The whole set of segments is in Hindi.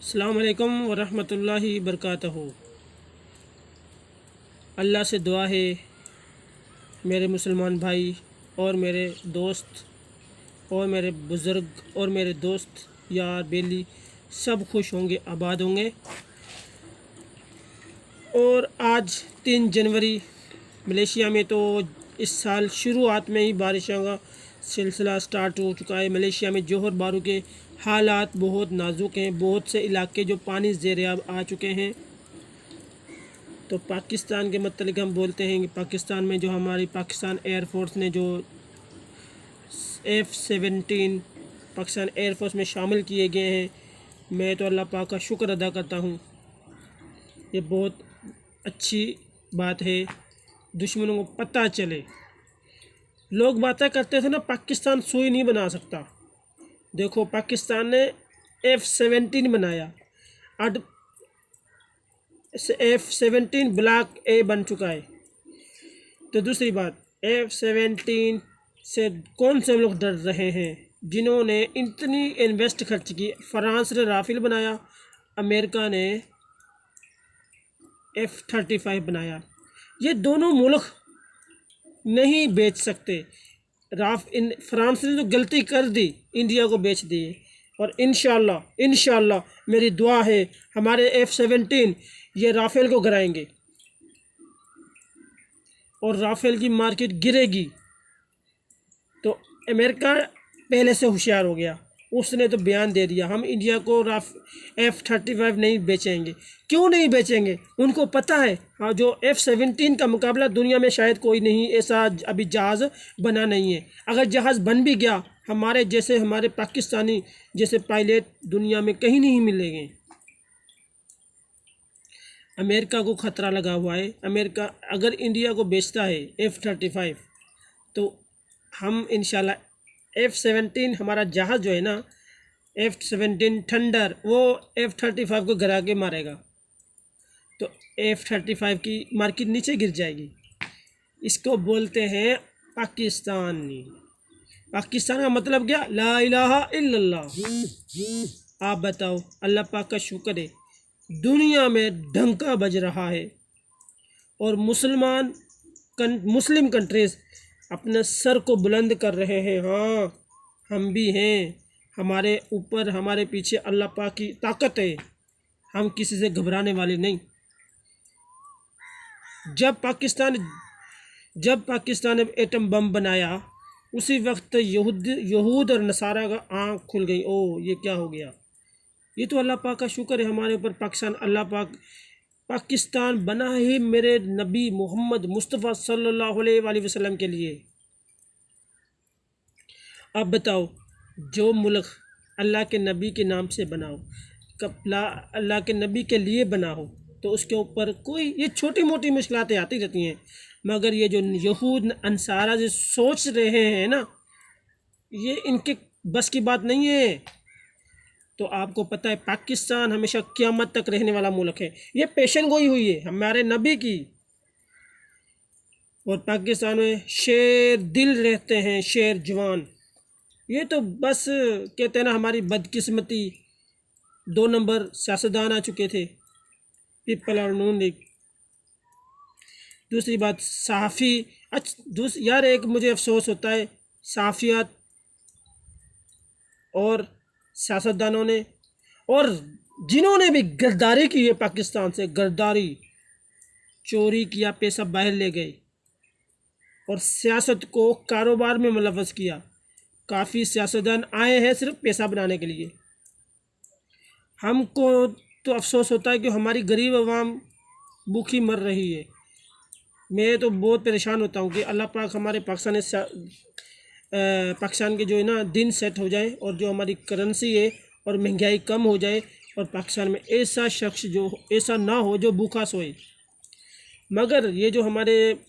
अस्सलाम वालेकुम वरहमतुल्लाहि बरकातहू। अल्लाह से दुआ है मेरे मुसलमान भाई और मेरे दोस्त और मेरे बुज़ुर्ग और मेरे दोस्त यार बेली सब खुश होंगे, आबाद होंगे। और आज 3 जनवरी मलेशिया में तो इस साल शुरुआत में ही बारिशों का सिलसिला स्टार्ट हो चुका है। मलेशिया में जोहर बारू के हालात बहुत नाजुक हैं। बहुत से इलाके जो पानी ज़ेर आब आ चुके हैं। तो पाकिस्तान के मतलब हम बोलते हैं कि पाकिस्तान में जो हमारी पाकिस्तान एयरफोर्स ने जो F-17 पाकिस्तान एयरफोर्स में शामिल किए गए हैं, मैं तो अल्लाह पाक का शुक्र अदा करता हूँ। ये बहुत अच्छी बात है, दुश्मनों को पता चले। लोग बातें करते थे ना, पाकिस्तान सुई नहीं बना सकता। देखो पाकिस्तान ने F-17 बनाया, अब F-17 ब्लॉक ए बन चुका है। तो दूसरी बात, F-17 से कौन से लोग डर रहे हैं? जिन्होंने इतनी इन्वेस्ट खर्च की। फ्रांस ने राफेल बनाया, अमेरिका ने F-35 बनाया। ये दोनों मुल्क नहीं बेच सकते। फ्रांस ने तो गलती कर दी, इंडिया को बेच दिए। और इंशाल्लाह मेरी दुआ है हमारे F-17 ये राफेल को गिराएंगे और राफेल की मार्केट गिरेगी। तो अमेरिका पहले से होशियार हो गया, उसने तो बयान दे दिया हम इंडिया को F-35 नहीं बेचेंगे। क्यों नहीं बेचेंगे? उनको पता है हाँ, जो F-17 का मुकाबला दुनिया में शायद कोई नहीं, ऐसा अभी जहाज़ बना नहीं है। अगर जहाज़ बन भी गया, हमारे पाकिस्तानी जैसे पायलट दुनिया में कहीं नहीं मिलेंगे। अमेरिका को ख़तरा लगा हुआ है। अमेरिका अगर इंडिया को बेचता है F-35 तो हम इंशाल्लाह F-17 हमारा जहाज़ जो है ना, F-17 थंडर, वो F-35 को गिरा के मारेगा। तो F-35 की मार्केट नीचे गिर जाएगी। इसको बोलते हैं पाकिस्तानी। पाकिस्तान का मतलब क्या? ला इलाहा इल्लल्लाह। आप बताओ, अल्लाह पाक का शुक्र है दुनिया में डंका बज रहा है और मुस्लिम कंट्रीज अपने सर को बुलंद कर रहे हैं। हाँ, हम भी हैं, हमारे ऊपर हमारे पीछे अल्लाह पाक की ताकत है, हम किसी से घबराने वाले नहीं। जब पाकिस्तान ने एटम बम बनाया, उसी वक्त यहूद और नसारा का आँख खुल गई। ओ, ये क्या हो गया? ये तो अल्लाह पाक का शुक्र है हमारे ऊपर पाकिस्तान बना ही मेरे नबी मोहम्मद मुस्तफ़ा सल्लल्लाहु अलैहि वसल्लम के लिए। अब बताओ, जो मुल्क अल्लाह के नबी के नाम से बनाओ, अल्लाह के नबी के लिए बना हो, तो उसके ऊपर कोई ये छोटी मोटी मुश्किलातें आती रहती हैं। मगर ये जो यहूद अंसारा जो सोच रहे हैं ना, ये इनके बस की बात नहीं है। तो आपको पता है पाकिस्तान हमेशा क़यामत तक रहने वाला मुल्क है। ये पेशन गोई हुई है हमारे नबी की। और पाकिस्तान में शेर दिल रहते हैं, शेर जवान। ये तो बस कहते हैं ना, हमारी बदकिस्मती 2 नंबर सियासतदान आ चुके थे, पीपल और नून लीग। दूसरी बात, सहाफ़ी। यार एक मुझे अफसोस होता है, सहाफ़ियात और सियासतदानों ने और जिन्होंने भी गद्दारी की है, पाकिस्तान से गद्दारी, चोरी किया, पैसा बाहर ले गए और सियासत को कारोबार में मुलव्वस किया। काफ़ी सियासतदान आए हैं सिर्फ पैसा बनाने के लिए। हमको तो अफसोस होता है कि हमारी गरीब आवाम भूखी मर रही है। मैं तो बहुत परेशान होता हूँ कि अल्लाह पाक हमारे पाकिस्तान के जो है ना दिन सेट हो जाए और जो हमारी करेंसी है और महंगाई कम हो जाए और पाकिस्तान में ऐसा शख्स जो ऐसा ना हो जो भूखा सोए। मगर ये जो हमारे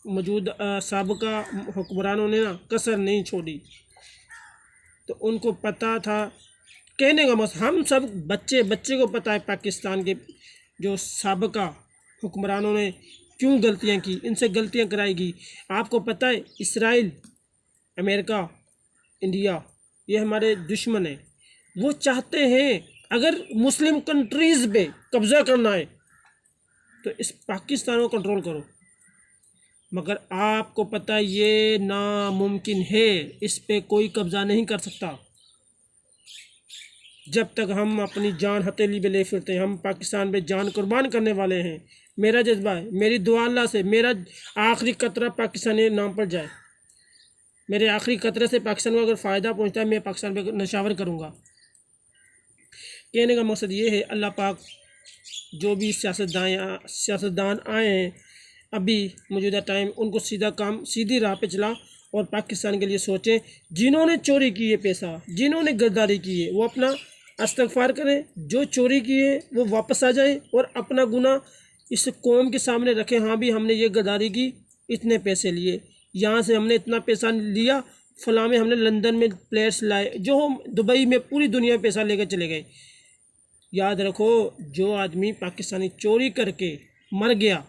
मौजूद साबका हुक्मरानों ने ना कसर नहीं छोड़ी। तो उनको पता था, कहने का मत, हम सब बच्चे को पता है पाकिस्तान के जो साबका हुक्मरानों ने क्यों गलतियां की, इनसे गलतियां कराएगी। आपको पता है इसराइल, अमेरिका, इंडिया, ये हमारे दुश्मन हैं। वो चाहते हैं अगर मुस्लिम कंट्रीज़ पे कब्ज़ा करना है तो इस पाकिस्तान को कंट्रोल करो, मगर आपको पता है ये नामुमकिन है, इस पे कोई कब्ज़ा नहीं कर सकता। जब तक हम अपनी जान हथेली पे ले फिरते हैं, हम पाकिस्तान पे जान कुर्बान करने वाले हैं। मेरा जज्बा है, मेरी दुआ अल्लाह से मेरा आखिरी कतरा पाकिस्तानी नाम पर जाए। मेरे आखिरी कतरे से पाकिस्तान को अगर फ़ायदा पहुंचता है, मैं पाकिस्तान पे नशावर करूंगा। कहने का मकसद ये है, अल्लाह पाक जो भी सियासतदान आए हैं अभी मौजूदा टाइम, उनको सीधा काम सीधी राह पे चला और पाकिस्तान के लिए सोचें। जिन्होंने चोरी की है पैसा, जिन्होंने गद्दारी की है, वो अपना इस्तग़फ़ार करें। जो चोरी किए वो वापस आ जाए और अपना गुनाह इस कौम के सामने रखें। हाँ भी हमने ये गद्दारी की, इतने पैसे लिए, यहाँ से हमने इतना पैसा लिया, फलां में हमने लंदन में प्लेयर्स लाए, जो हम दुबई में पूरी दुनिया में पैसा लेकर चले गए। याद रखो, जो आदमी पाकिस्तानी चोरी करके मर गया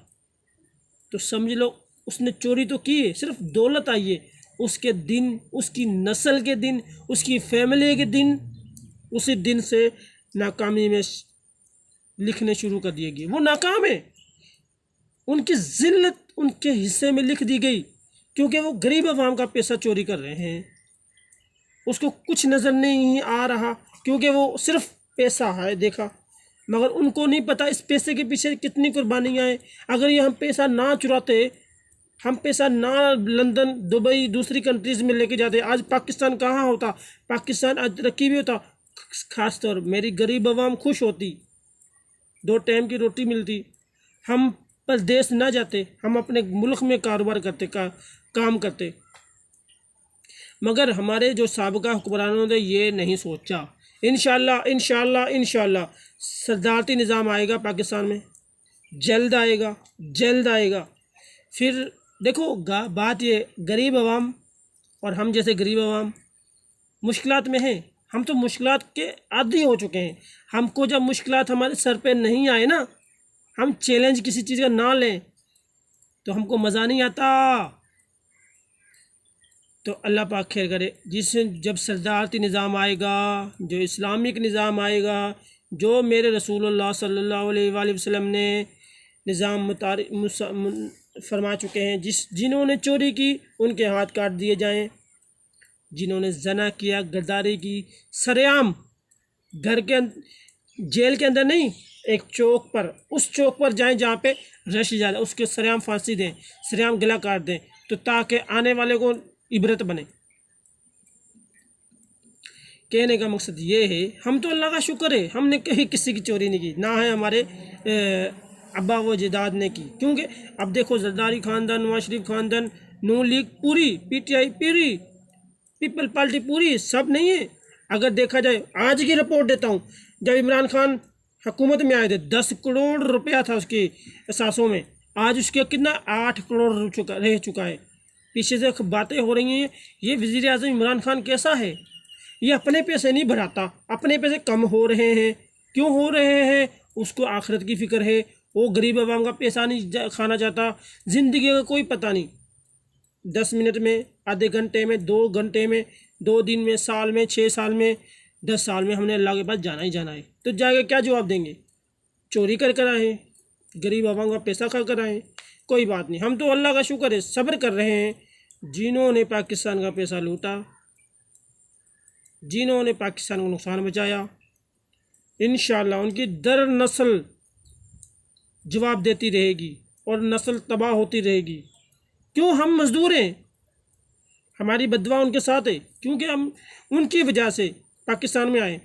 तो समझ लो उसने चोरी तो की है, सिर्फ दौलत आई है, उसके दिन, उसकी नस्ल के दिन, उसकी फैमिली के दिन, उसी दिन से नाकामी में लिखने शुरू कर दिए गए। वो नाकाम है, उनकी जिल्लत उनके हिस्से में लिख दी गई, क्योंकि वो गरीब अवाम का पैसा चोरी कर रहे हैं। उसको कुछ नज़र नहीं आ रहा, क्योंकि वो सिर्फ पैसा है देखा, मगर उनको नहीं पता इस पैसे के पीछे कितनी कुर्बानियाँ हैं। अगर ये हम पैसा ना चुराते, हम पैसा ना लंदन, दुबई, दूसरी कंट्रीज़ में लेके जाते, आज पाकिस्तान कहाँ होता? पाकिस्तान आज तरक्की भी होता, ख़ास तौर मेरी गरीब अवाम खुश होती, 2 टाइम की रोटी मिलती। हम परदेश ना जाते, हम अपने मुल्क में कारोबार करते, काम करते। मगर हमारे जो साबिका हुक्मरानों ने ये नहीं सोचा। इंशाअल्लाह सदारती निज़ाम आएगा पाकिस्तान में, जल्द आएगा, जल्द आएगा। फिर देखो बात ये, गरीब अवाम और हम जैसे गरीब अवाम मुश्किलात में हैं। हम तो मुश्किलात के आदी हो चुके हैं। हमको जब मुश्किलात हमारे सर पे नहीं आए ना, हम चैलेंज किसी चीज़ का ना लें तो हमको मज़ा नहीं आता। तो अल्लाह पाक खैर करे, जिससे जब सदारती निज़ाम आएगा, जो इस्लामिक निज़ाम आएगा, जो मेरे रसूलुल्लाह सल्लल्लाहु अलैहि वसल्लम ने निज़ाम फरमा चुके हैं, जिन्होंने चोरी की उनके हाथ काट दिए जाएं, जिन्होंने जना किया, गद्दारी की, सरेआम घर के जेल के अंदर नहीं, एक चौक पर, उस चौक पर जाएं जहाँ पे रश ज़्यादा, उसके सरेआम फांसी दें, सरेआम गला काट दें, तो ताकि आने वाले को इबरत बने। कहने का मकसद ये है, हम तो अल्लाह का शुक्र है हमने कहीं किसी की चोरी नहीं की, ना है हमारे अब्बा व जदाद ने की। क्योंकि अब देखो जरदारी ख़ानदान, नवाज शरीफ ख़ानदान, नून लीग पूरी, PTI पूरी, पीपल पार्टी पूरी, सब नहीं है। अगर देखा जाए, आज की रिपोर्ट देता हूँ, जब इमरान खान हुकूमत में आए थे 10 करोड़ रुपया था उसकी एहसासों में, आज उसके कितना 8 करोड़ रह चुका है। पीछे से बातें हो रही हैं, ये वज़ीर आज़म इमरान खान कैसा है, ये अपने पैसे नहीं बढ़ाता, अपने पैसे कम हो रहे हैं। क्यों हो रहे हैं? उसको आखिरत की फ़िक्र है, वो गरीब आवाम का पैसा नहीं खाना चाहता। ज़िंदगी का कोई पता नहीं, 10 मिनट में, आधे घंटे में, 2 घंटे में, 2 दिन में, साल में, 6 साल में, 10 साल में हमने अल्लाह के पास जाना ही जाना है। तो जाके क्या जवाब देंगे? चोरी कर आए, गरीब आवाम का पैसा खा कर आए। कोई बात नहीं, हम तो अल्लाह का शुक्र है सब्र कर रहे हैं। जिन्होंने पाकिस्तान का पैसा लूटा, जिन्होंने पाकिस्तान को नुकसान पहुंचाया, इंशाअल्लाह उनकी दर नस्ल जवाब देती रहेगी और नस्ल तबाह होती रहेगी। क्यों? हम मजदूर हैं, हमारी बददुआ उनके साथ है, क्योंकि हम उनकी वजह से पाकिस्तान में आए।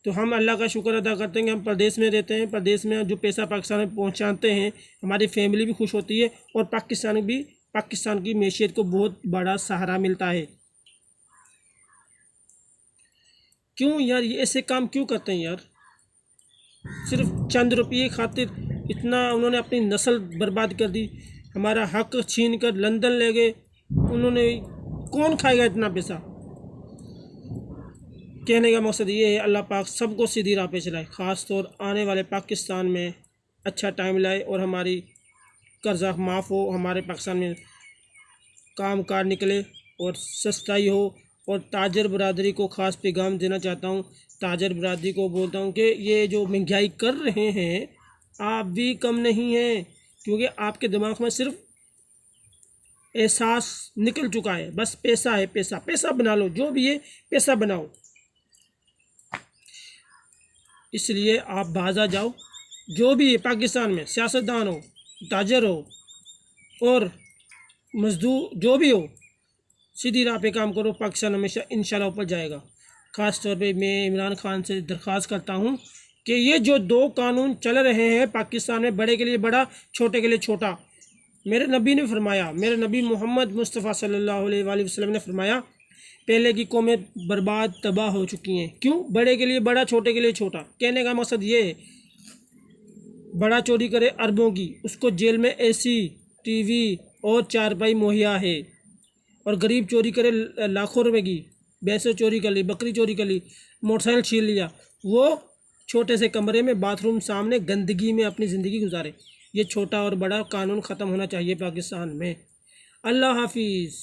तो हम अल्लाह का शुक्र अदा करते हैं कि हम प्रदेश में रहते हैं। प्रदेश में जो पैसा पाकिस्तान में पहुंचाते हैं, हमारी फैमिली भी खुश होती है और पाकिस्तान की मैशियत को बहुत बड़ा सहारा मिलता है। क्यों यार, ये ऐसे काम क्यों करते हैं यार? सिर्फ चंद रुपये खातिर इतना उन्होंने अपनी नस्ल बर्बाद कर दी, हमारा हक छीन कर लंदन ले गए। उन्होंने, कौन खाएगा इतना पैसा? कहने का मकसद ये है, अल्लाह पाक सबको सीधी राह पे चलाए, ख़ास तौर आने वाले पाकिस्तान में अच्छा टाइम लाए और हमारी कर्जा माफ़ हो, हमारे पाकिस्तान में काम कार निकले और सस्ताई हो। और ताजर बरादरी को ख़ास पैगाम देना चाहता हूँ ताजर बरादरी को बोलता हूँ कि ये जो महंगाई कर रहे हैं आप भी कम नहीं हैं, क्योंकि आपके दिमाग में सिर्फ एहसास निकल चुका है, बस पैसा है, पैसा पैसा बना लो, जो भी है पैसा बनाओ। इसलिए आप बाज़ार जाओ, जो भी है पाकिस्तान में, सियासतदान हो, ताजर हो और मजदूर जो भी हो, सीधी राह पे काम करो, पाकिस्तान हमेशा इंशाल्लाह ऊपर जाएगा। ख़ास तौर पे मैं इमरान खान से दरख्वास्त करता हूँ कि ये जो 2 कानून चल रहे हैं पाकिस्तान में, बड़े के लिए बड़ा, छोटे के लिए छोटा, मेरे नबी ने फरमाया, मेरे नबी मोहम्मद मुस्तफ़ा सल्लल्लाहु अलैहि वसल्लम ने फरमाया, पहले की कौमें बर्बाद तबाह हो चुकी हैं। क्यों? बड़े के लिए बड़ा, छोटे के लिए छोटा। कहने का मकसद ये है, बड़ा चोरी करे अरबों की, उसको जेल में एसी, टीवी और चारपाई मुहैया है, और गरीब चोरी करे लाखों रुपए की, भैंसें चोरी कर ली, बकरी चोरी कर ली, मोटरसाइकिल छीन लिया, वो छोटे से कमरे में बाथरूम सामने गंदगी में अपनी ज़िंदगी गुजारे। ये छोटा और बड़ा कानून ख़त्म होना चाहिए पाकिस्तान में। अल्लाह हाफिज़।